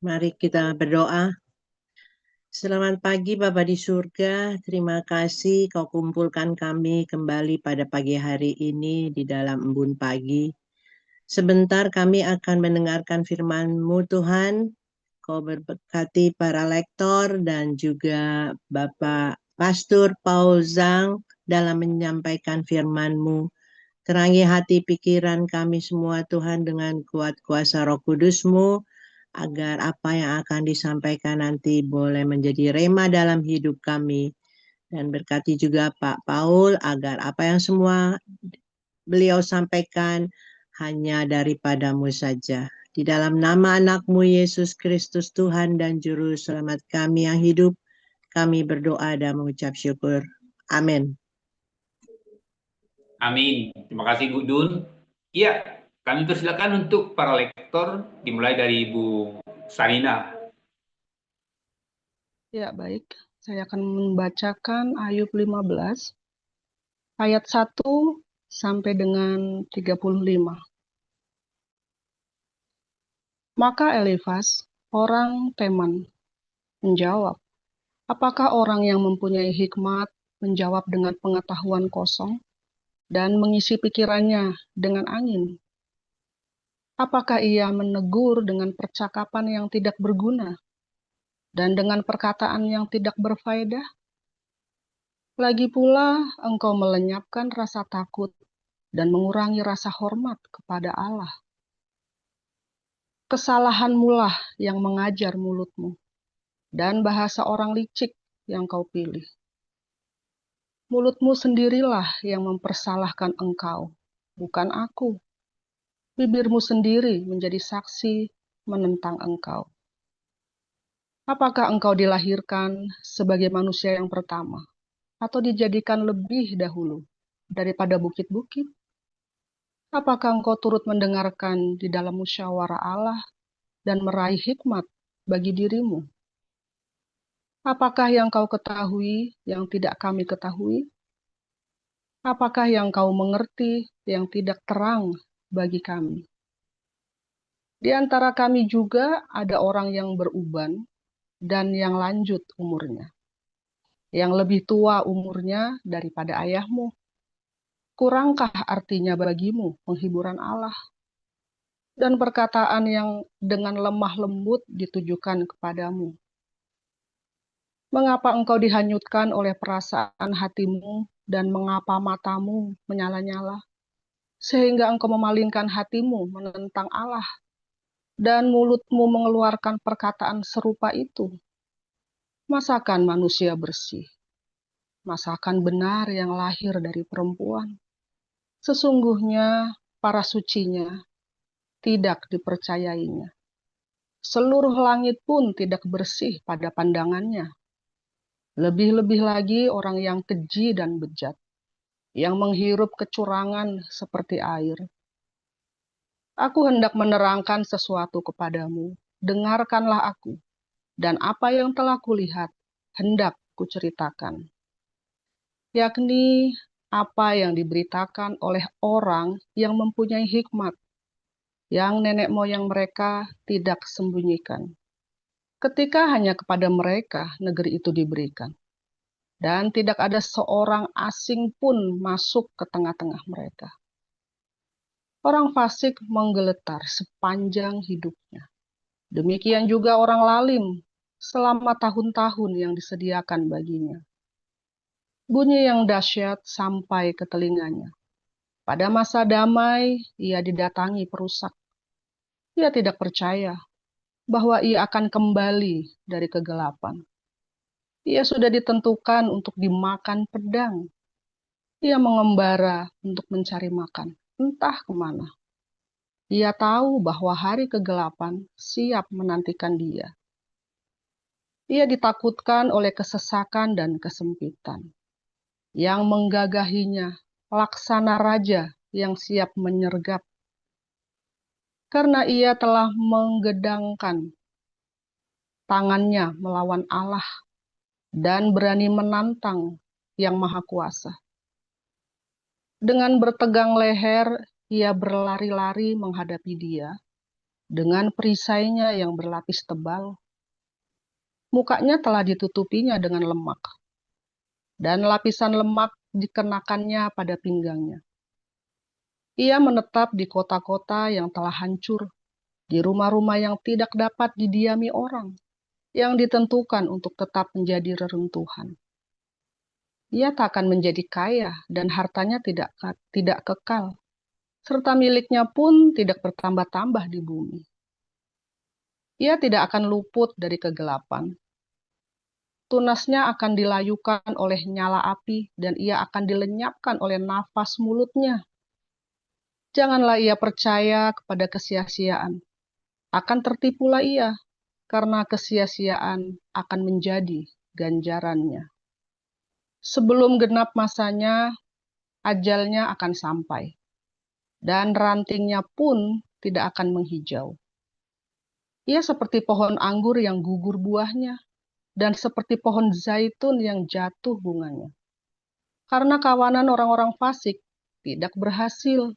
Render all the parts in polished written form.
Mari kita berdoa. Selamat pagi Bapa di surga, terima kasih Kau kumpulkan kami kembali pada pagi hari ini di dalam embun pagi. Sebentar kami akan mendengarkan firman-Mu Tuhan. Kau berkati para lektor dan juga Bapak Pastor Paul Zhang dalam menyampaikan firman-Mu. Terangi hati pikiran kami semua Tuhan dengan kuat kuasa Roh Kudus-Mu, agar apa yang akan disampaikan nanti boleh menjadi rema dalam hidup kami. Dan berkati juga Pak Paul agar apa yang semua beliau sampaikan hanya daripada-Mu saja. Di dalam nama anak-Mu Yesus Kristus Tuhan dan Juru Selamat kami yang hidup, kami berdoa dan mengucap syukur. Amin. Amin. Terima kasih Bu Dun. Iya, kami persilakan untuk para lektor dimulai dari Bu Sarina. Ya, baik. Saya akan membacakan Ayub 15 ayat 1 sampai dengan 35. Maka Elifas, orang Teman, menjawab, apakah orang yang mempunyai hikmat menjawab dengan pengetahuan kosong dan mengisi pikirannya dengan angin? Apakah ia menegur dengan percakapan yang tidak berguna dan dengan perkataan yang tidak berfaedah? Lagi pula engkau melenyapkan rasa takut dan mengurangi rasa hormat kepada Allah. Kesalahanmulah yang mengajar mulutmu, dan bahasa orang licik yang kau pilih. Mulutmu sendirilah yang mempersalahkan engkau, bukan aku. Bibirmu sendiri menjadi saksi menentang engkau. Apakah engkau dilahirkan sebagai manusia yang pertama, atau dijadikan lebih dahulu daripada bukit-bukit? Apakah engkau turut mendengarkan di dalam musyawarah Allah dan meraih hikmat bagi dirimu? Apakah yang kau ketahui yang tidak kami ketahui? Apakah yang kau mengerti yang tidak terang bagi kami? Di antara kami juga ada orang yang beruban dan yang lanjut umurnya, yang lebih tua umurnya daripada ayahmu. Kurangkah artinya bagimu penghiburan Allah? Dan perkataan yang dengan lemah lembut ditujukan kepadamu. Mengapa engkau dihanyutkan oleh perasaan hatimu dan mengapa matamu menyala-nyala? Sehingga engkau memalingkan hatimu menentang Allah dan mulutmu mengeluarkan perkataan serupa itu. Masakan manusia bersih? Masakan benar yang lahir dari perempuan? Sesungguhnya para sucinya tidak dipercayainya. Seluruh langit pun tidak bersih pada pandangannya. Lebih-lebih lagi orang yang keji dan bejat, yang menghirup kecurangan seperti air. Aku hendak menerangkan sesuatu kepadamu, dengarkanlah aku, dan apa yang telah kulihat, hendak kuceritakan. Yakni apa yang diberitakan oleh orang yang mempunyai hikmat, yang nenek moyang mereka tidak sembunyikan. Ketika hanya kepada mereka negeri itu diberikan, dan tidak ada seorang asing pun masuk ke tengah-tengah mereka. Orang fasik menggeletar sepanjang hidupnya. Demikian juga orang lalim selama tahun-tahun yang disediakan baginya. Bunyi yang dahsyat sampai ke telinganya. Pada masa damai, ia didatangi perusak. Ia tidak percaya bahwa ia akan kembali dari kegelapan. Ia sudah ditentukan untuk dimakan pedang. Ia mengembara untuk mencari makan, entah kemana. Ia tahu bahwa hari kegelapan siap menantikan dia. Ia ditakutkan oleh kesesakan dan kesempitan, yang menggagahinya laksana raja yang siap menyergap. Karena ia telah menggedangkan tangannya melawan Allah dan berani menantang yang Maha Kuasa. Dengan bertegang leher, ia berlari-lari menghadapi dia dengan perisainya yang berlapis tebal. Mukanya telah ditutupinya dengan lemak, dan lapisan lemak dikenakannya pada pinggangnya. Ia menetap di kota-kota yang telah hancur, di rumah-rumah yang tidak dapat didiami orang, yang ditentukan untuk tetap menjadi reruntuhan. Ia tak akan menjadi kaya dan hartanya tidak kekal, serta miliknya pun tidak bertambah-tambah di bumi. Ia tidak akan luput dari kegelapan. Tunasnya akan dilayukan oleh nyala api, dan ia akan dilenyapkan oleh nafas mulutnya. Janganlah ia percaya kepada kesia-siaan. Akan tertipulah ia, karena kesia-siaan akan menjadi ganjarannya. Sebelum genap masanya, ajalnya akan sampai, dan rantingnya pun tidak akan menghijau. Ia seperti pohon anggur yang gugur buahnya, dan seperti pohon zaitun yang jatuh bunganya. Karena kawanan orang-orang fasik tidak berhasil,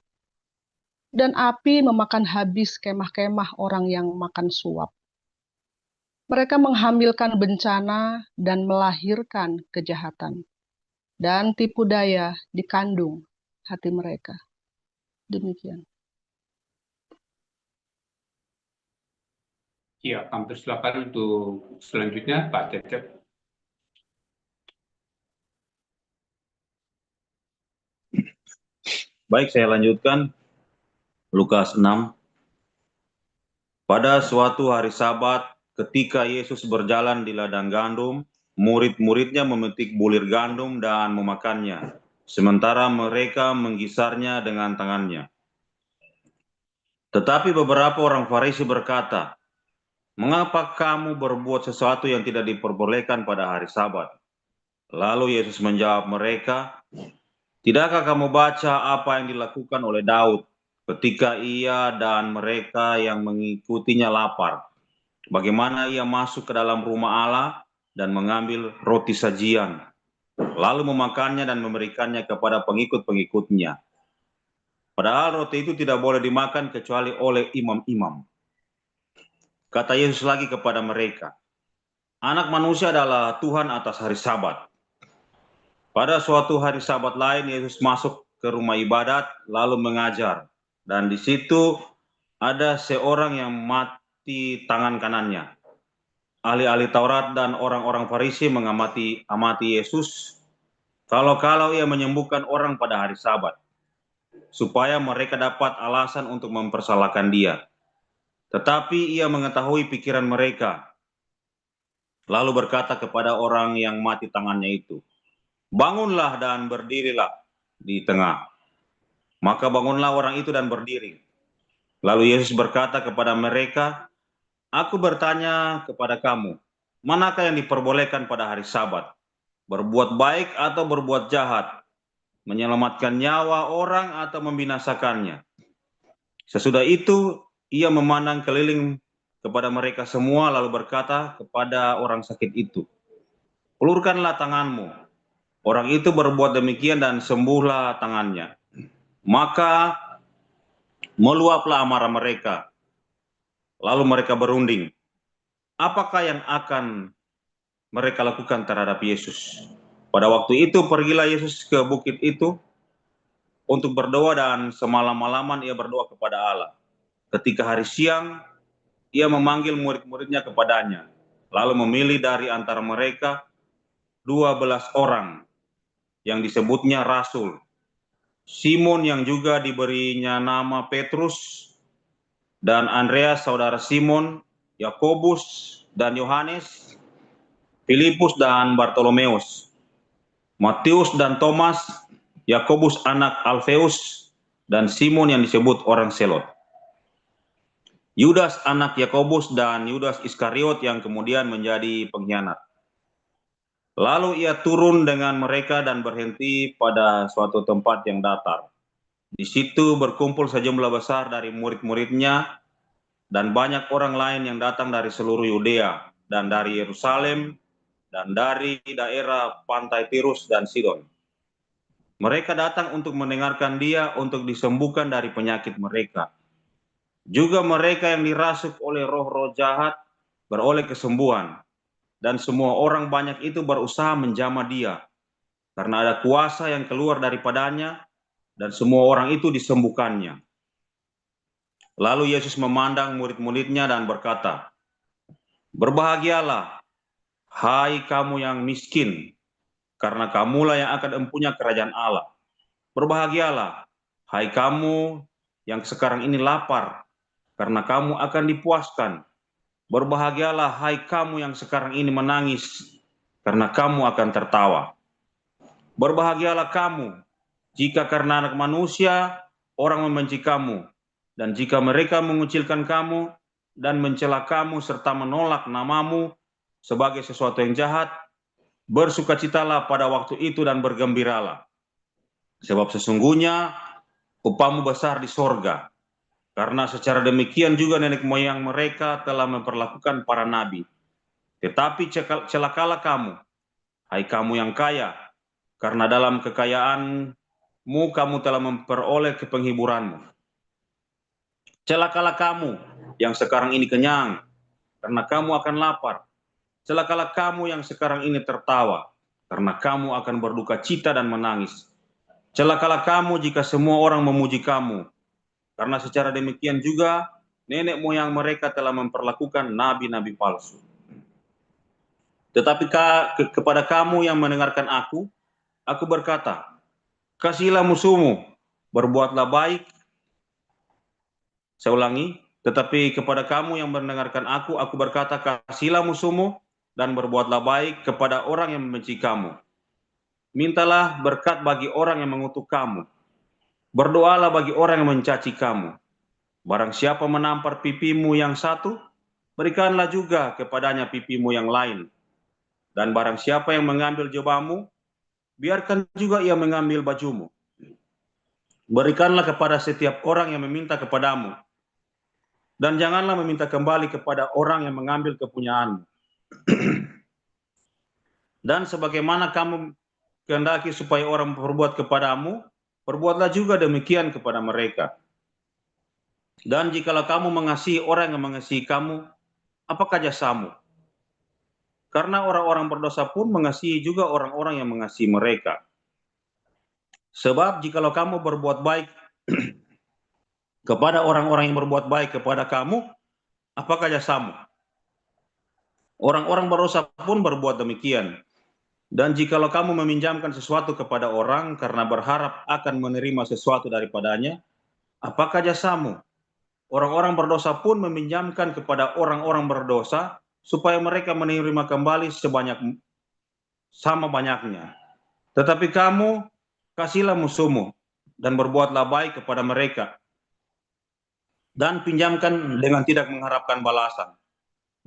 dan api memakan habis kemah-kemah orang yang makan suap. Mereka menghamilkan bencana dan melahirkan kejahatan, dan tipu daya dikandung hati mereka. Demikian. Ya, kami persilakan untuk selanjutnya Pak Cecep. Baik, saya lanjutkan. Lukas 6. Pada suatu hari Sabat, ketika Yesus berjalan di ladang gandum, murid-muridnya memetik bulir gandum dan memakannya, sementara mereka menggisarnya dengan tangannya. Tetapi beberapa orang Farisi berkata, "Mengapa kamu berbuat sesuatu yang tidak diperbolehkan pada hari Sabat?" Lalu Yesus menjawab mereka, "Tidakkah kamu baca apa yang dilakukan oleh Daud ketika ia dan mereka yang mengikutinya lapar? Bagaimana ia masuk ke dalam rumah Allah dan mengambil roti sajian, lalu memakannya dan memberikannya kepada pengikut-pengikutnya. Padahal roti itu tidak boleh dimakan kecuali oleh imam-imam." Kata Yesus lagi kepada mereka, "Anak manusia adalah Tuhan atas hari Sabat." Pada suatu hari Sabat lain, Yesus masuk ke rumah ibadat lalu mengajar, dan di situ ada seorang yang mati tangan kanannya. Ahli-ahli Taurat dan orang-orang Farisi amati Yesus kalau ia menyembuhkan orang pada hari Sabat, supaya mereka dapat alasan untuk mempersalahkan dia. Tetapi ia mengetahui pikiran mereka, lalu berkata kepada orang yang mati tangannya itu, "Bangunlah dan berdirilah di tengah." Maka bangunlah orang itu dan berdiri. Lalu Yesus berkata kepada mereka, "Aku bertanya kepada kamu, manakah yang diperbolehkan pada hari Sabat? Berbuat baik atau berbuat jahat? Menyelamatkan nyawa orang atau membinasakannya?" Sesudah itu, ia memandang keliling kepada mereka semua lalu berkata kepada orang sakit itu, "Ulurkanlah tanganmu." Orang itu berbuat demikian dan sembuhlah tangannya. Maka meluaplah amarah mereka. Lalu mereka berunding, apakah yang akan mereka lakukan terhadap Yesus? Pada waktu itu pergilah Yesus ke bukit itu untuk berdoa, dan semalam-malaman ia berdoa kepada Allah. Ketika hari siang, ia memanggil murid-muridnya kepadanya, lalu memilih dari antara mereka 12 orang yang disebutnya rasul, Simon yang juga diberinya nama Petrus, dan Andreas saudara Simon, Yakobus dan Yohanes, Filipus dan Bartolomeus, Matius dan Thomas, Yakobus anak Alfeus, dan Simon yang disebut orang Selot, Yudas anak Yakobus, dan Yudas Iskariot yang kemudian menjadi pengkhianat. Lalu ia turun dengan mereka dan berhenti pada suatu tempat yang datar. Di situ berkumpul sejumlah besar dari murid-muridnya dan banyak orang lain yang datang dari seluruh Yudea dan dari Yerusalem dan dari daerah pantai Tirus dan Sidon. Mereka datang untuk mendengarkan dia untuk disembuhkan dari penyakit mereka. Juga mereka yang dirasuk oleh roh-roh jahat beroleh kesembuhan. Dan semua orang banyak itu berusaha menjamah dia, karena ada kuasa yang keluar daripadanya, dan semua orang itu disembuhkannya. Lalu Yesus memandang murid-muridnya dan berkata, "Berbahagialah, hai kamu yang miskin, karena kamulah yang akan mempunyai kerajaan Allah. Berbahagialah, hai kamu yang sekarang ini lapar, karena kamu akan dipuaskan. Berbahagialah, hai kamu yang sekarang ini menangis, karena kamu akan tertawa. Berbahagialah kamu, jika karena anak manusia orang membenci kamu, dan jika mereka mengucilkan kamu dan mencela kamu serta menolak namamu sebagai sesuatu yang jahat, bersukacitalah pada waktu itu dan bergembiralah. Sebab sesungguhnya upamu besar di sorga, karena secara demikian juga nenek moyang mereka telah memperlakukan para nabi. Tetapi celakalah kamu, hai kamu yang kaya, karena dalam kekayaanmu kamu telah memperoleh penghiburanmu. Celakalah kamu yang sekarang ini kenyang, karena kamu akan lapar. Celakalah kamu yang sekarang ini tertawa, karena kamu akan berduka cita dan menangis. Celakalah kamu jika semua orang memuji kamu, karena secara demikian juga nenek moyang mereka telah memperlakukan nabi-nabi palsu. Tetapi kepada kamu yang mendengarkan aku berkata, kasihilah musuhmu, berbuatlah baik. Saya ulangi, tetapi kepada kamu yang mendengarkan aku berkata, kasihilah musuhmu dan berbuatlah baik kepada orang yang membenci kamu. Mintalah berkat bagi orang yang mengutuk kamu. Berdoalah bagi orang yang mencaci kamu. Barang siapa menampar pipimu yang satu, berikanlah juga kepadanya pipimu yang lain. Dan barang siapa yang mengambil jubahmu, biarkan juga ia mengambil bajumu. Berikanlah kepada setiap orang yang meminta kepadamu, dan janganlah meminta kembali kepada orang yang mengambil kepunyaanmu. Dan sebagaimana kamu kehendaki supaya orang berbuat kepadamu, perbuatlah juga demikian kepada mereka. Dan jikalau kamu mengasihi orang yang mengasihi kamu, apakah jasamu? Karena orang-orang berdosa pun mengasihi juga orang-orang yang mengasihi mereka. Sebab jikalau kamu berbuat baik kepada orang-orang yang berbuat baik kepada kamu, apakah jasamu? Orang-orang berdosa pun berbuat demikian. Dan jikalau kamu meminjamkan sesuatu kepada orang karena berharap akan menerima sesuatu daripadanya, apakah jasamu? Orang-orang berdosa pun meminjamkan kepada orang-orang berdosa supaya mereka menerima kembali sama banyaknya. Tetapi kamu kasihlah musuhmu dan berbuatlah baik kepada mereka, dan pinjamkan dengan tidak mengharapkan balasan.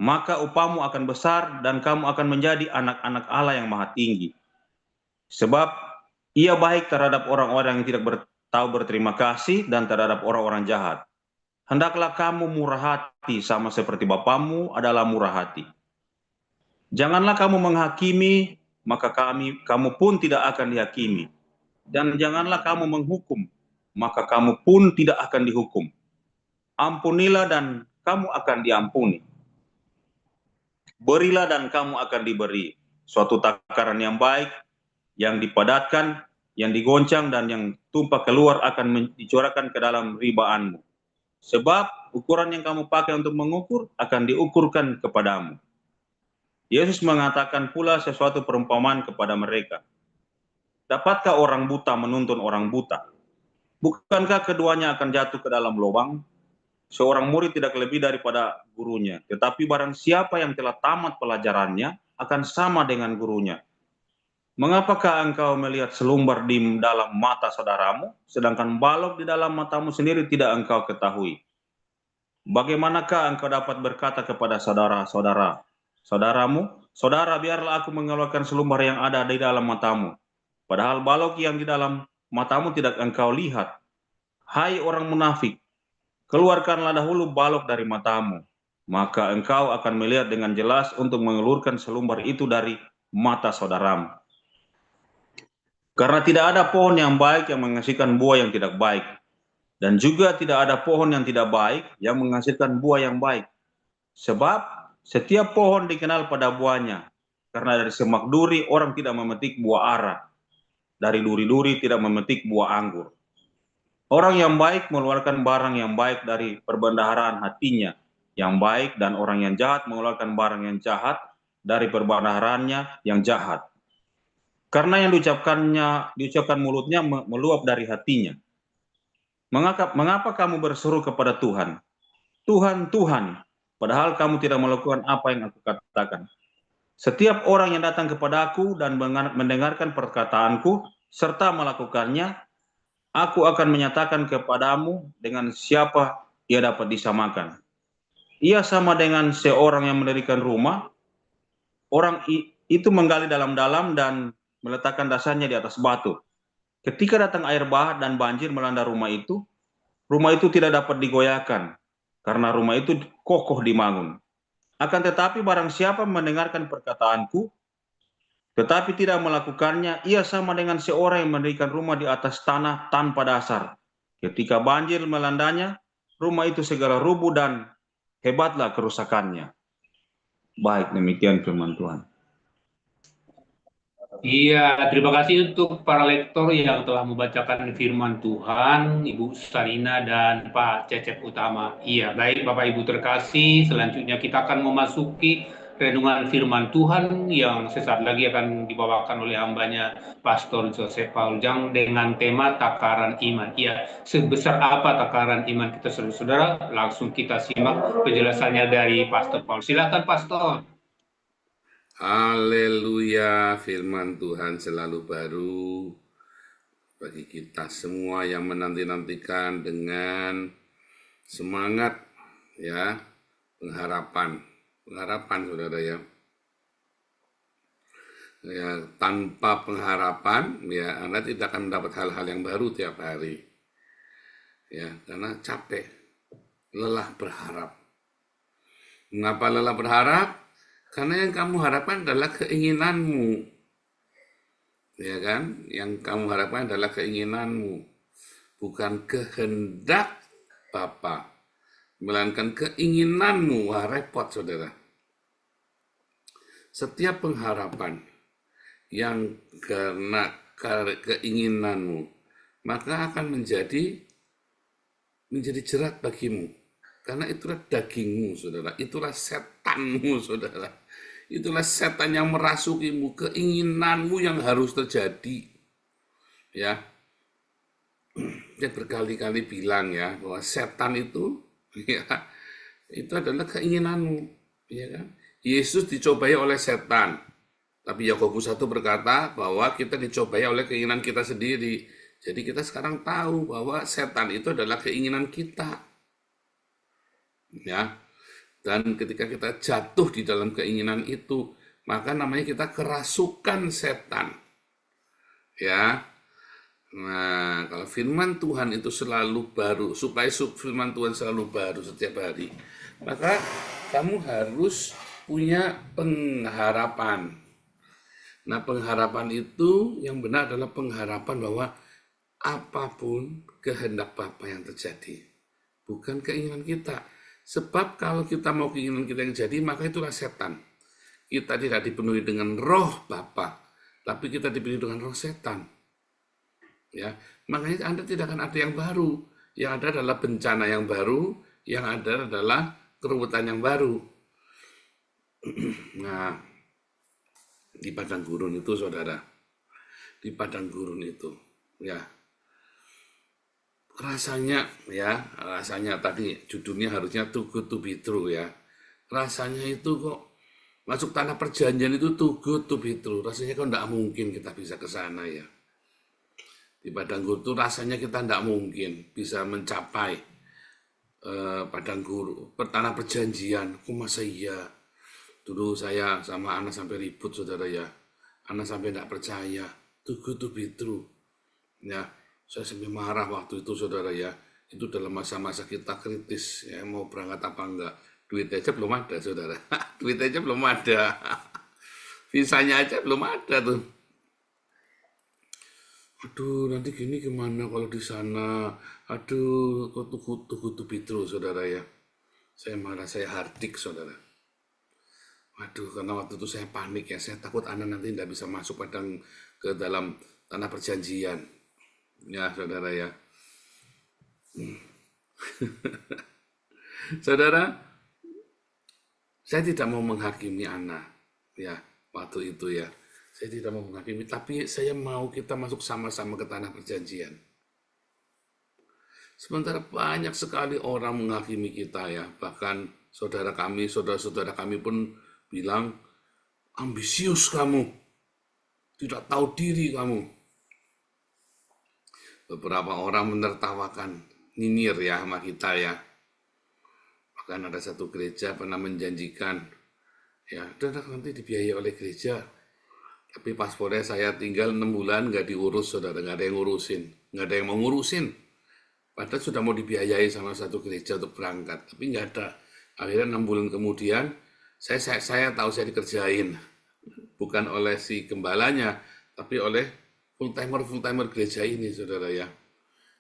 Maka upamu akan besar dan kamu akan menjadi anak-anak Allah yang maha tinggi. Sebab ia baik terhadap orang-orang yang tidak tahu berterima kasih dan terhadap orang-orang jahat. Hendaklah kamu murah hati sama seperti Bapamu adalah murah hati. Janganlah kamu menghakimi, maka kamu pun tidak akan dihakimi. Dan janganlah kamu menghukum, maka kamu pun tidak akan dihukum. Ampunilah dan kamu akan diampuni. Berilah dan kamu akan diberi. Suatu takaran yang baik, yang dipadatkan, yang digoncang dan yang tumpah keluar akan dicurahkan ke dalam ribaanmu. Sebab ukuran yang kamu pakai untuk mengukur akan diukurkan kepadamu. Yesus mengatakan pula sesuatu perumpamaan kepada mereka. Dapatkah orang buta menuntun orang buta? Bukankah keduanya akan jatuh ke dalam lubang? Seorang murid tidak lebih daripada gurunya. Tetapi barang siapa yang telah tamat pelajarannya akan sama dengan gurunya. Mengapakah engkau melihat selumbar di dalam mata saudaramu, sedangkan balok di dalam matamu sendiri tidak engkau ketahui? Bagaimanakah engkau dapat berkata kepada saudaramu, saudara, biarlah aku mengeluarkan selumbar yang ada di dalam matamu, padahal balok yang di dalam matamu tidak engkau lihat? Hai orang munafik, keluarkanlah dahulu balok dari matamu, maka engkau akan melihat dengan jelas untuk mengeluarkan selumbar itu dari mata saudaramu. Karena tidak ada pohon yang baik yang menghasilkan buah yang tidak baik, dan juga tidak ada pohon yang tidak baik yang menghasilkan buah yang baik. Sebab setiap pohon dikenal pada buahnya, karena dari semak duri orang tidak memetik buah ara, dari duri-duri tidak memetik buah anggur. Orang yang baik mengeluarkan barang yang baik dari perbendaharaan hatinya yang baik, dan orang yang jahat mengeluarkan barang yang jahat dari perbendaharaannya yang jahat. Karena yang diucapkan mulutnya meluap dari hatinya. Mengapa kamu berseru kepada Tuhan, Tuhan, Tuhan, padahal kamu tidak melakukan apa yang aku katakan? Setiap orang yang datang kepada aku dan mendengarkan perkataanku serta melakukannya, aku akan menyatakan kepadamu dengan siapa ia dapat disamakan. Ia sama dengan seorang yang mendirikan rumah. Orang itu menggali dalam-dalam dan meletakkan dasarnya di atas batu. Ketika datang air bah dan banjir melanda rumah itu tidak dapat digoyahkan, karena rumah itu kokoh dibangun. Akan tetapi barang siapa mendengarkan perkataanku, tetapi tidak melakukannya, ia sama dengan seorang yang mendirikan rumah di atas tanah tanpa dasar. Ketika banjir melandanya, rumah itu segera rubuh dan hebatlah kerusakannya. Baik, demikian firman Tuhan. Iya, terima kasih untuk para lektor yang telah membacakan firman Tuhan, Ibu Sarina dan Pak Cecep Utama. Iya, baik Bapak Ibu terkasih, selanjutnya kita akan memasuki renungan firman Tuhan yang sesaat lagi akan dibawakan oleh hambanya Pastor Joseph Paul Jang dengan tema takaran iman. Iya, sebesar apa takaran iman kita saudara-saudara? Langsung kita simak penjelasannya dari Pastor Paul. Silakan Pastor. Haleluya, firman Tuhan selalu baru bagi kita semua yang menanti-nantikan dengan semangat ya, pengharapan saudara ya. Ya, tanpa pengharapan ya Anda tidak akan mendapat hal-hal yang baru tiap hari. Ya, karena capek, lelah berharap. Mengapa lelah berharap? Karena yang kamu harapkan adalah keinginanmu. Ya kan? Yang kamu harapkan adalah keinginanmu. Bukan kehendak Bapa, melainkan keinginanmu. Wah, repot saudara. Setiap pengharapan yang karena keinginanmu, maka akan menjadi jerat bagimu. Karena itulah dagingmu, saudara. Itulah setanmu, saudara. Itulah setan yang merasukimu, keinginanmu yang harus terjadi. Ya, dia berkali-kali bilang ya, bahwa setan itu, ya, itu adalah keinginanmu. Ya kan? Yesus dicobai oleh setan. Tapi Yakobus 1 berkata bahwa kita dicobai oleh keinginan kita sendiri. Jadi kita sekarang tahu bahwa setan itu adalah keinginan kita. Ya, dan ketika kita jatuh di dalam keinginan itu, maka namanya kita kerasukan setan. Ya, nah kalau firman Tuhan itu selalu baru, supaya firman Tuhan selalu baru setiap hari, maka kamu harus punya pengharapan. Nah, pengharapan itu yang benar adalah pengharapan bahwa apapun kehendak Bapa yang terjadi, bukan keinginan kita. Sebab kalau kita mau keinginan kita yang jadi, maka itulah setan. Kita tidak dipenuhi dengan roh Bapa, tapi kita dipenuhi dengan roh setan. Ya, makanya Anda tidak akan ada yang baru. Yang ada adalah bencana yang baru, yang ada adalah keruwetan yang baru. Nah, di padang gurun itu, saudara, di padang gurun itu, ya. Rasanya tadi judulnya harusnya too good to be true ya. Rasanya itu kok masuk tanah perjanjian itu too good to be true. Rasanya kok enggak mungkin kita bisa ke sana ya. Di padang gurun itu rasanya kita enggak mungkin bisa mencapai padang gurun, tanah perjanjian. Kok masa iya? Dulu saya sama anak sampai ribut saudara ya. Anak sampai enggak percaya. Too good to be true. Ya. Saya sampai marah waktu itu saudara ya. Itu dalam masa-masa kita kritis ya, mau berangkat apa enggak. Duit aja belum ada saudara. Duit aja belum ada. Visanya aja belum ada tuh. Aduh, nanti gini gimana kalau di sana? Aduh, kok tuh Pitru, saudara ya. Saya marah, saya hardik, saudara. Waduh, karena waktu itu saya panik ya. Saya takut anak nanti tidak bisa masuk padang ke dalam tanah perjanjian. Ya, saudara ya. Saudara, saya tidak mau menghakimi anak. Ya, waktu itu ya. Saya tidak mau menghakimi, tapi saya mau kita masuk sama-sama ke tanah perjanjian. Sementara banyak sekali orang menghakimi kita ya. Bahkan saudara kami, saudara-saudara kami pun bilang, ambisius kamu, tidak tahu diri kamu. Beberapa orang menertawakan, nyinyir ya sama kita ya. Bahkan ada satu gereja pernah menjanjikan, ya udah nanti dibiayai oleh gereja. Tapi paspornya saya tinggal 6 bulan nggak diurus, saudara, nggak ada yang ngurusin, nggak ada yang mau ngurusin. Padahal sudah mau dibiayai sama satu gereja untuk berangkat, tapi nggak ada. Akhirnya 6 bulan kemudian, saya tahu saya dikerjain, bukan oleh si gembalanya, tapi oleh full timer gereja ini, saudara ya.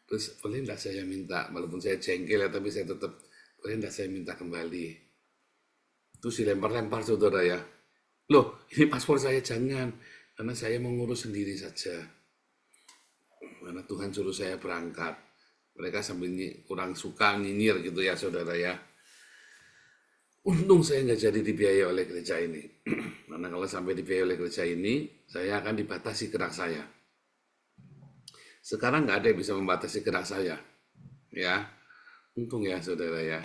Terus boleh nggak saya minta, walaupun saya jengkel ya, tapi saya tetap boleh nggak saya minta kembali. Terus dilempar-lempar, saudara ya. Loh, ini paspor saya jangan, karena saya mau ngurus sendiri saja. Karena Tuhan suruh saya berangkat. Mereka sambil kurang suka nyinyir gitu ya, saudara ya. Untung saya nggak jadi dibiayai oleh gereja ini. Karena kalau sampai dibiayai oleh gereja ini, saya akan dibatasi gerak saya. Sekarang nggak ada yang bisa membatasi gerak saya. Ya, untung ya, saudara ya.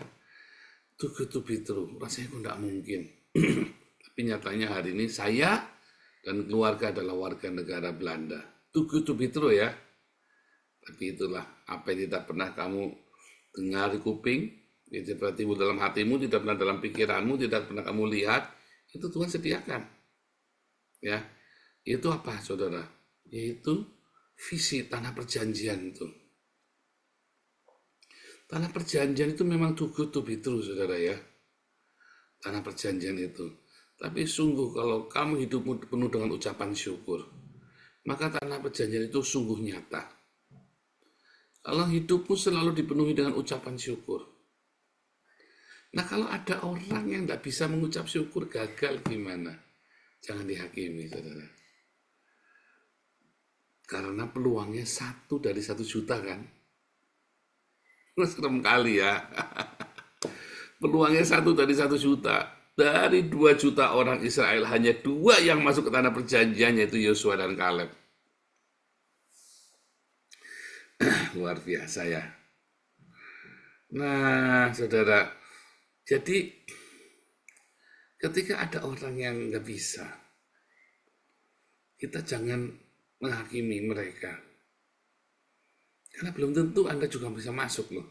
Tuh Pitru, rasanya kok nggak mungkin. Tapi nyatanya hari ini saya dan keluarga adalah warga negara Belanda. Tuh Pitru ya. Tapi itulah apa yang tidak pernah kamu dengar di kuping, yang tidak timbul dalam hatimu, tidak pernah dalam pikiranmu, tidak pernah kamu lihat, itu Tuhan sediakan. Ya, itu apa, saudara? Yaitu visi tanah perjanjian itu. Tanah perjanjian itu memang tuh Pitru, saudara ya. Tanah perjanjian itu. Tapi sungguh kalau kamu hidupmu penuh dengan ucapan syukur, maka tanah perjanjian itu sungguh nyata. Kalau hidupmu selalu dipenuhi dengan ucapan syukur. Nah, kalau ada orang yang tidak bisa mengucap syukur, gagal gimana? Jangan dihakimi, saudara. Karena peluangnya 1 dari 1 juta kan? Serem kali ya. Peluangnya 1 dari 1 juta. Dari 2 juta orang Israel, hanya 2 yang masuk ke tanah perjanjian, yaitu Yosua dan Kaleb. Luar biasa ya. Nah, saudara, jadi ketika ada orang yang nggak bisa, kita jangan menghakimi mereka. Karena belum tentu Anda juga bisa masuk loh.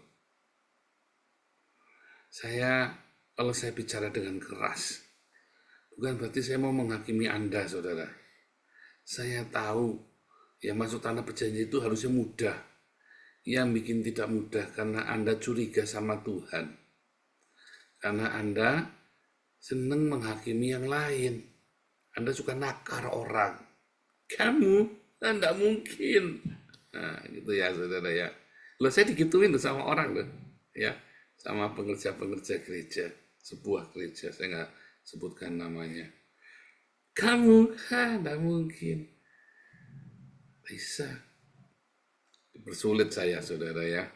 Kalau saya bicara dengan keras, bukan berarti saya mau menghakimi Anda, saudara. Saya tahu ya masuk tanah perjanjian itu harusnya mudah. Yang bikin tidak mudah karena Anda curiga sama Tuhan. Karena Anda senang menghakimi yang lain. Anda suka nakar orang. Kamu tidak mungkin. Nah, gitu ya, saudara ya. Loh, saya digituin loh sama orang loh, ya, sama pengerja-pengerja gereja, sebuah gereja, saya nggak sebutkan namanya. Kamu, tidak mungkin. Bisa. Dipersulit saya, saudara ya.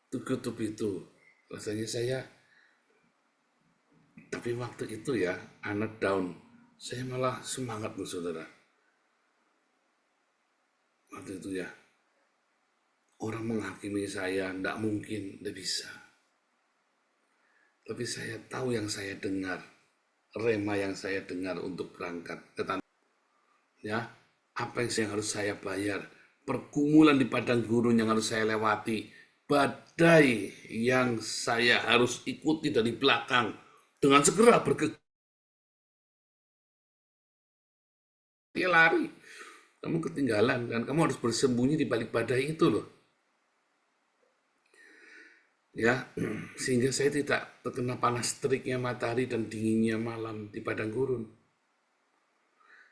Tutup itu, rasanya saya. Tapi waktu itu ya, anak down, saya malah semangat loh, saudara. Waktu itu ya, orang menghakimi saya, tidak mungkin, tidak bisa. Tapi saya tahu yang saya dengar, rema yang saya dengar untuk berangkat ke tanah. Ya, apa yang harus saya bayar, pergumulan di padang gurun yang harus saya lewati, badai yang saya harus ikuti dari belakang, dengan segera dia lari. Kamu ketinggalan, dan kamu harus bersembunyi di balik badai itu loh. Ya, sehingga saya tidak terkena panas teriknya matahari dan dinginnya malam di padang gurun.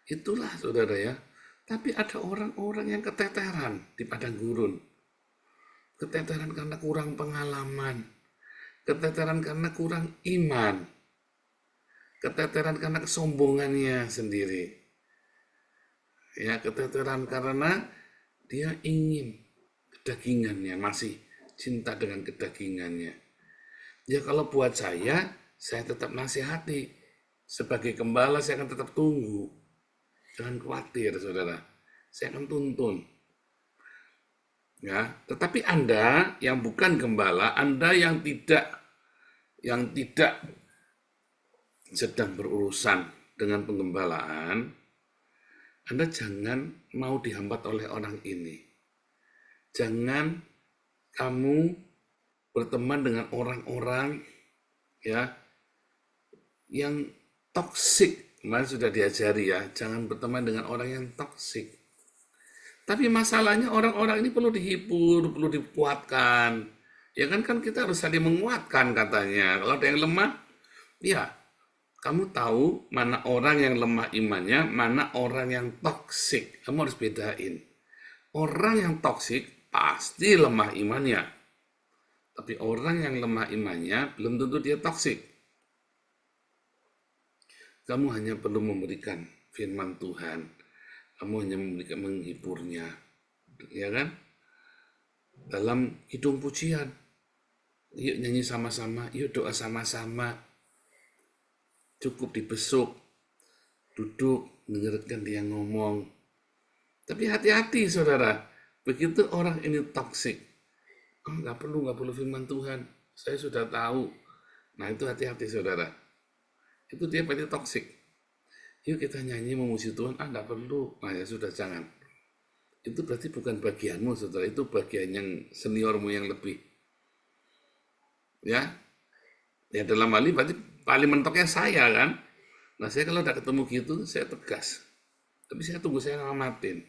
Itulah, saudara ya, Tapi ada orang-orang yang keteteran di padang gurun. Keteteran karena kurang pengalaman. Keteteran karena kurang iman. Keteteran karena kesombongannya sendiri. Ya, keteteran karena dia ingin kedagingannya, masih cinta dengan kedagingannya. Ya kalau buat saya tetap nasihati. Sebagai gembala saya akan tetap tunggu. Jangan khawatir, saudara. Saya akan tuntun. Ya, tetapi Anda yang bukan gembala, Anda yang tidak sedang berurusan dengan penggembalaan, Anda jangan mau dihambat oleh orang ini. Jangan kamu berteman dengan orang-orang ya yang toksik. Kemarin sudah diajari ya, jangan berteman dengan orang yang toksik. Tapi masalahnya orang-orang ini perlu dihibur, perlu dikuatkan. Ya kan kita harus saling menguatkan katanya. Kalau ada yang lemah, ya kamu tahu mana orang yang lemah imannya, mana orang yang toksik. Kamu harus bedain. Orang yang toksik pasti lemah imannya. Tapi orang yang lemah imannya belum tentu dia toksik. Kamu hanya perlu memberikan firman Tuhan. Kamu hanya memberikan menghiburnya. Ya kan? Dalam hidung pujian. Yuk nyanyi sama-sama, yuk doa sama-sama. Cukup dibesuk. Duduk, dengarkan dia ngomong. Tapi hati-hati saudara. Begitu orang ini toksik. Oh, nggak perlu firman Tuhan. Saya sudah tahu. Nah itu hati-hati saudara. Itu dia pasti toksik. Yuk kita nyanyi memuji Tuhan. Nggak perlu. Nah ya sudah jangan. Itu berarti bukan bagianmu saudara. Itu bagian yang seniormu yang lebih. Ya dalam hal ini berarti paling mentoknya saya kan. Nah saya kalau udah ketemu gitu saya tegas. Tapi saya tunggu, saya ngamatin.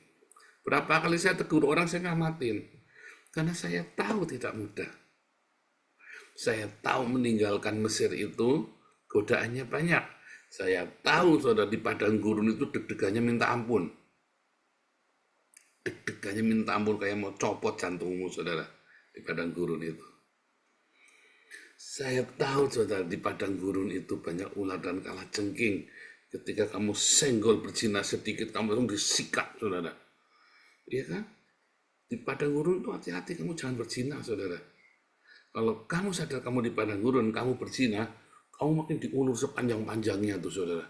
Berapa kali saya tegur orang saya ngamatin. Karena saya tahu tidak mudah. Saya tahu meninggalkan Mesir itu godaannya banyak. Saya tahu saudara di padang gurun itu deg-degannya minta ampun. Deg-degannya minta ampun kayak mau copot jantungmu saudara di padang gurun itu. Saya tahu saudara di padang gurun itu banyak ular dan kalajengking. Ketika kamu senggol berzina sedikit kamu langsung disikat saudara. Iya kan? Di padang gurun itu hati-hati kamu jangan berzina saudara. Kalau kamu sadar kamu di padang gurun, kamu berzina, kamu makin diulur sepanjang-panjangnya tuh saudara.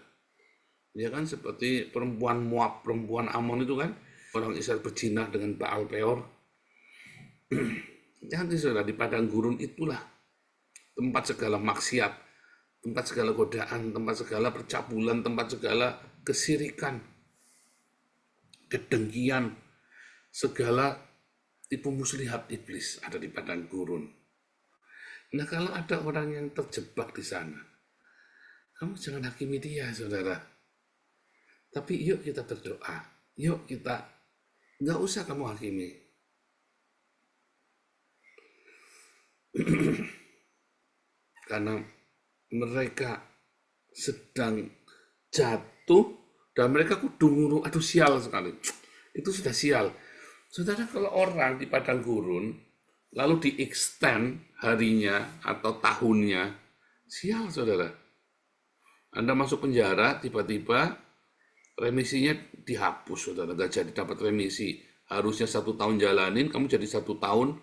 Ya kan seperti perempuan Moab, perempuan Amon itu kan, orang Israel berzina dengan Baal Peor. Hati-hati saudara, di padang gurun itulah tempat segala maksiat, tempat segala godaan, tempat segala percabulan, tempat segala kesirikan, kedengkian, segala tipu muslihat iblis ada di padang gurun. Nah kalau ada orang yang terjebak di sana, kamu jangan hakimi dia saudara. Tapi yuk kita berdoa, yuk kita, nggak usah kamu hakimi. Karena mereka sedang jatuh dan mereka kudu ngurung, aduh sial sekali. Itu sudah sial. Saudara kalau orang di padang gurun lalu di-extend harinya atau tahunnya, sial saudara. Anda masuk penjara, tiba-tiba remisinya dihapus saudara, nggak jadi dapat remisi. Harusnya 1 tahun jalanin, kamu jadi 1 tahun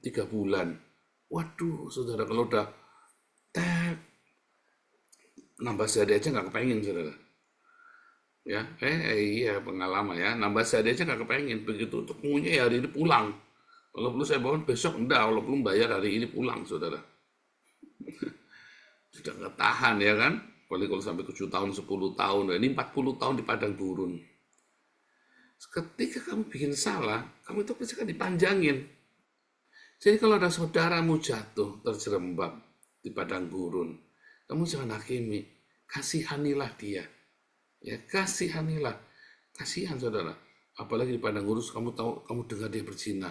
3 bulan. Waduh saudara, kalau udah nambah sehari aja nggak kepengen saudara. Ya, iya pengalaman ya, nambah sehari aja nggak kepengen. Begitu untuk punya ya hari ini pulang. Kalau perlu saya bangun besok, enggak. Kalau belum bayar hari ini pulang saudara. Sudah nggak tahan ya kan. Apalagi kalau sampai 7 tahun, 10 tahun. Ini 40 tahun di padang gurun. Ketika kamu bikin salah, kamu itu pasti akan dipanjangin. Jadi kalau ada saudaramu jatuh, terjerembab di padang gurun, kamu jangan hakimi, kasihanilah dia. Ya, kasihanilah. Kasihan saudara. Apalagi di padang gurun kamu tahu, kamu dengar dia berzina.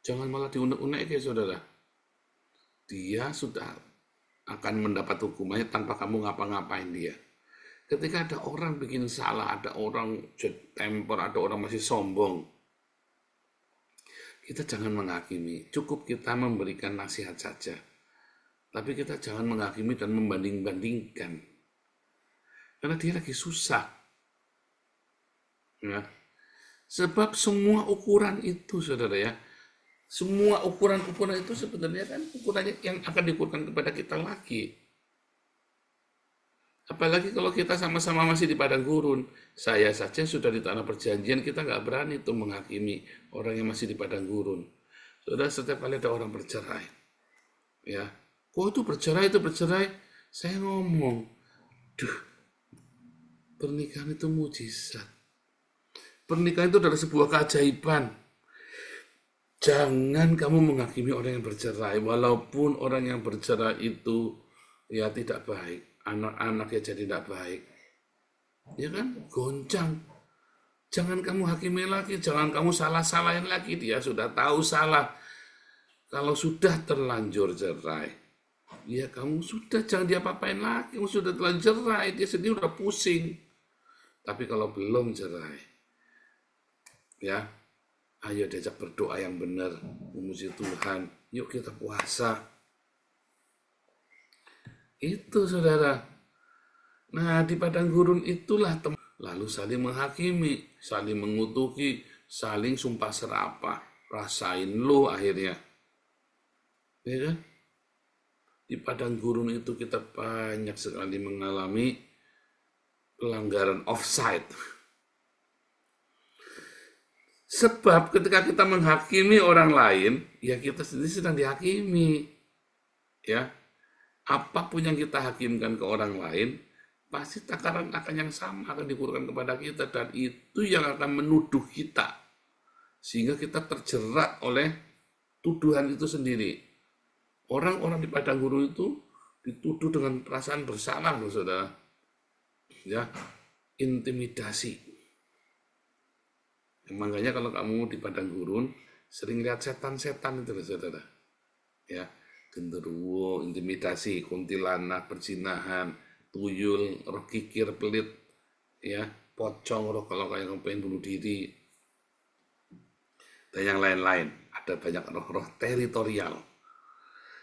Jangan malah diunek-unek ya saudara. Dia sudah akan mendapat hukumannya tanpa kamu ngapa-ngapain dia. Ketika ada orang bikin salah, ada orang temper, ada orang masih sombong, kita jangan menghakimi. Cukup kita memberikan nasihat saja. Tapi kita jangan menghakimi dan membanding-bandingkan. Karena dia lagi susah. Ya. Sebab semua ukuran itu, saudara ya, semua ukuran-ukuran itu sebenarnya kan ukurannya yang akan diukurkan kepada kita lagi. Apalagi kalau kita sama-sama masih di padang gurun. Saya saja sudah di tanah perjanjian, kita nggak berani tuh menghakimi orang yang masih di padang gurun. Saudara, setiap kali ada orang bercerai, ya, kok itu bercerai, saya ngomong, duh, pernikahan itu mujizat. Pernikahan itu adalah sebuah keajaiban. Jangan kamu menghakimi orang yang bercerai, walaupun orang yang bercerai itu ya tidak baik. Anak-anaknya jadi tidak baik, ya kan, goncang. Jangan kamu hakimi lagi, jangan kamu salah-salahin lagi, dia sudah tahu salah. Kalau sudah terlanjur cerai, ya kamu sudah jangan diapa-apain lagi, kamu sudah terlanjur cerai, dia sendiri udah pusing. Tapi kalau belum cerai, ya, ayo diajak berdoa yang benar, memuji Tuhan, yuk kita puasa. Itu, saudara. Nah, di padang gurun itulah lalu saling menghakimi, saling mengutuki, saling sumpah serapah. Rasain lo akhirnya. Ya kan? Di padang gurun itu kita banyak sekali mengalami pelanggaran offside. Sebab ketika kita menghakimi orang lain, ya kita sendiri sedang dihakimi. Ya. Apapun yang kita hakimkan ke orang lain, pasti takaran akan yang sama akan diberikan kepada kita, dan itu yang akan menuduh kita sehingga kita terjerat oleh tuduhan itu sendiri. Orang-orang di padang gurun itu dituduh dengan perasaan bersalah, loh, saudara. Ya, intimidasi. Makanya kalau kamu di padang gurun sering lihat setan-setan itu, loh, saudara. Ya, genderuwo, intimidasi, kuntilanak, perzinahan, tuyul, roh kikir, pelit, ya, pocong, roh kalau kamu pengen bunuh diri, dan yang lain-lain. Ada banyak roh-roh teritorial.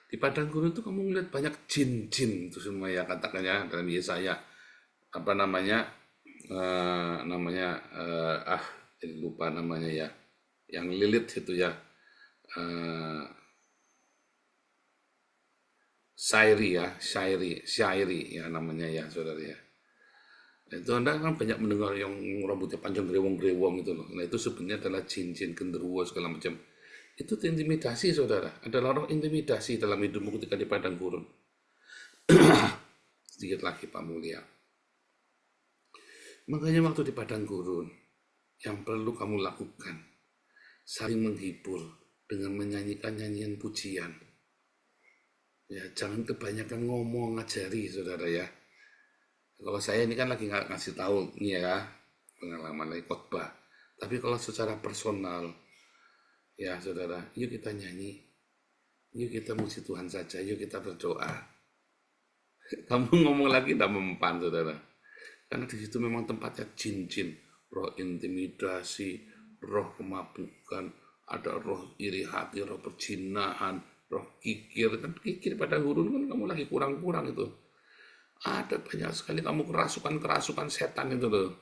Di padang gurun itu kamu melihat banyak jin-jin itu semua, ya, katakannya dalam Yesaya, apa namanya, jadi lupa namanya, ya, yang lilit itu, ya, syairi ya namanya, ya, saudara, ya. Itu Anda kan banyak mendengar yang rambutnya panjang gerewong-gerewong itu loh. Nah, itu sebenarnya adalah jin-jin, genderuwo segala macam. Itu intimidasi, saudara. Adalah roh intimidasi dalam hidupmu ketika di padang gurun. Sedikit lagi, Pak Mulia. Makanya waktu di padang gurun, yang perlu kamu lakukan, saling menghibur dengan menyanyikan nyanyian pujian. Ya, jangan kebanyakan ngomong, ngajari, saudara, ya. Kalau saya ini kan lagi ngasih tahu nih, ya, pengalaman lagi khotbah. Tapi kalau secara personal, ya, saudara, yuk kita nyanyi, yuk kita muji Tuhan saja, yuk kita berdoa. Kamu ngomong lagi tidak mempan, saudara. Karena di situ memang tempatnya jin-jin, roh intimidasi, roh kemabukan, ada roh iri hati, roh perzinahan, roh kikir. Kan kikir pada gurun kan kamu lagi kurang-kurang itu. Ada banyak sekali kamu kerasukan setan itu loh.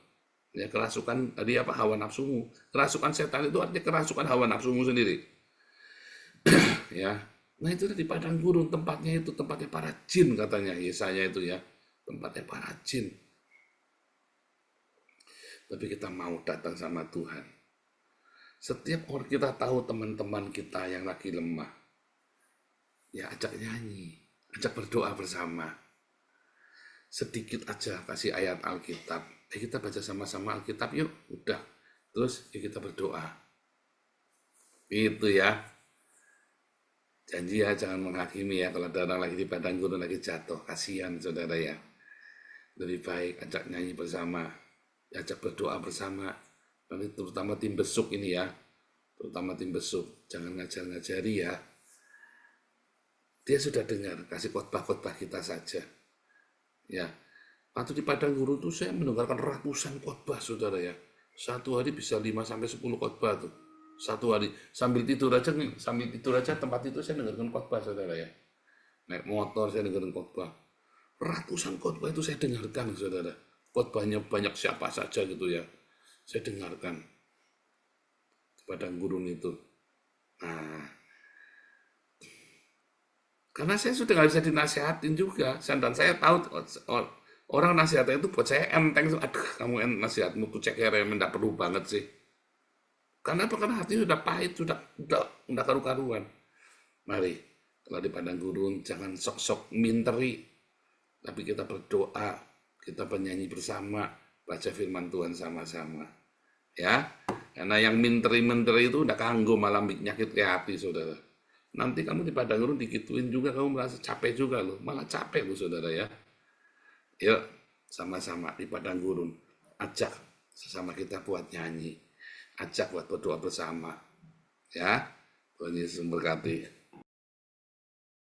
Ya, kerasukan tadi apa, hawa nafsumu. Kerasukan setan itu artinya kerasukan hawa nafsumu sendiri. Ya. Nah, itu di padang gurun tempatnya itu tempatnya para jin, katanya Yesaya itu, ya. Tempatnya para jin. Tapi kita mau datang sama Tuhan. Setiap orang kita tahu teman-teman kita yang lagi lemah, ya ajak nyanyi, ajak berdoa bersama. Sedikit aja kasih ayat Alkitab. Kita baca sama-sama Alkitab yuk, udah. Terus yuk kita berdoa. Itu, ya. Janji, ya, jangan menghakimi, ya, kalau ada orang lagi di padang gurun lagi jatuh. Kasihan, saudara, ya. Lebih baik ajak nyanyi bersama, ajak berdoa bersama. Nanti terutama tim besuk ini, ya. Terutama tim besuk. Jangan ngajar-ngajari, ya. Dia sudah dengar, kasih khotbah-khotbah kita saja. Ya, Waktu di padang gurun tuh saya mendengarkan ratusan khotbah, saudara ya. Satu hari bisa 5-10 khotbah tuh. Satu hari sambil tidur aja tempat itu saya dengarkan khotbah, saudara ya. Naik motor saya dengarkan khotbah. Ratusan khotbah itu saya dengarkan, saudara. Khotbahnya banyak siapa saja gitu ya. Saya dengarkan di padang gurun itu. Nah, karena saya sudah nggak bisa dinasehatin juga. Dan saya tahu orang nasihatnya itu buat saya enteng. Aduh, kamu nasihatmu tuh cekeremen, nggak perlu banget sih. Karena apa? Karena hati sudah pahit, sudah karu-karuan. Mari, kalau di padang gurun jangan sok-sok minteri, tapi kita berdoa, kita bernyanyi bersama, baca firman Tuhan sama-sama. Ya, karena yang minteri-menteri itu udah kanggo malah nyakit ke hati, saudara. Nanti kamu di padang gurun dikituin juga, kamu merasa capek juga loh, malah capek loh, saudara ya. Yuk, sama-sama di padang gurun, ajak sesama kita buat nyanyi, ajak buat berdoa bersama. Ya, Tuhan Yesus memberkati.